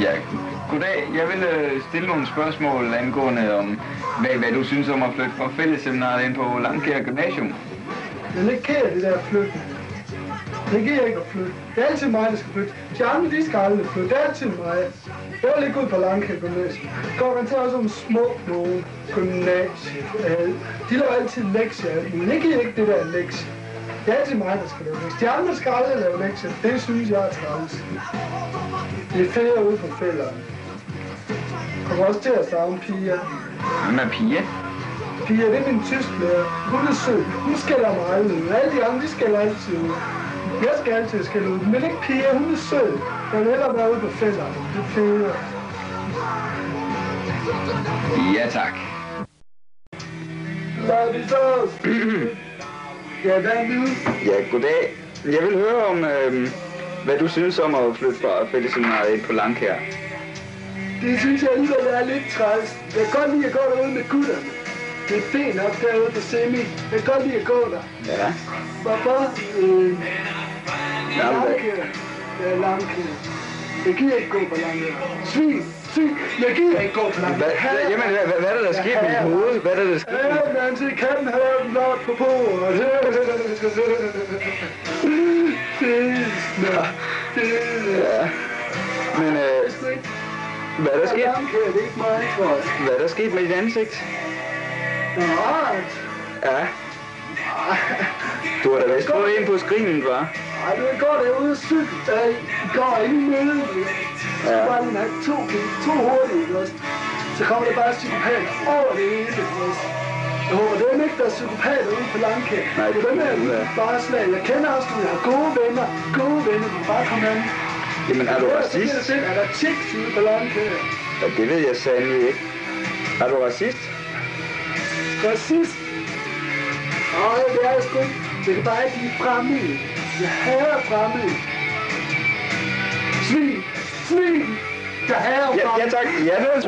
Ja, goddag. Jeg vil stille nogle spørgsmål angående om, hvad du synes om at flytte fra fællesseminaret ind på Langkær Gymnasium. Jeg er lidt ked af det der flytte. Det giver ikke at flytte. Det er altid mig, der skal flytte. De andre, de skal aldrig flytte. Det er altid mig. Jeg vil ikke ud på Langkær Gymnasium. Går man til også om små nogle gymnasier. De laver altid lektier, men jeg giver ikke det der lektier. Det er altid mig, der skal lave lektier. De andre skal aldrig lave lektier. Det synes jeg er træls. Det er federe ude på fælderen. Kommer også til at savne Pia. Hvem er Pia? Pia, det er min tysklærer. Hun er sød. Hun skælder mig aldrig ud. Alle de andre, de skælder altid ud. Jeg skal altid skælde ud. Men ikke Pia, hun er sød. Jeg vil hellere være ude på fælderen. Det er federe. Ja, tak. Lad vi så. Ja, hvad er det? Ja, goddag. Jeg vil høre om, hvad du synes om at flytte fra fællesseminaret ind på Langkær. Det synes jeg alligevel er lidt træls. Jeg kan godt lide at gå derude med gutterne. Det er fint nok derude på Semi. Jeg kan godt lide at gå der. Ja. Hvorfor? Langkær. Ja, Langkær. Jeg gider ikke gå på Langkær. Svin. Jeg gider ikke gå på Langkær. Jamen, hvad er der sket med dit hoved? Hvad er der sket? Ja, men så kan have den lort på bordet. Ja. Men, hvad er der sket? Det er ikke mig, tror jeg. Hvad er der sket med dit ansigt? Ja. Du har da vist fået en på skrinet, hva'? Ej, du går derude og cykle. I går ikke i møde. Så bare den have to hurtige, ikke også? Så kommer der bare psykopater over det hele, ikke også? Jeg håber, det er ikke, der er psykopater ude på Langkær. Nej, det er bare slag. Jeg kender også, du har gode venner. Du kan bare komme an. Jamen, er du racist? Er der chicks ude på Langkær? Ja, det ved jeg sandelig ikke. Er du racist? Racist? Nej, det er jeg sgu ikke. Det kan bare ikke lide fremmede. Jeg hader fremmede. Svin! Jeg hader fremmede. Ja, tak. Ja, det er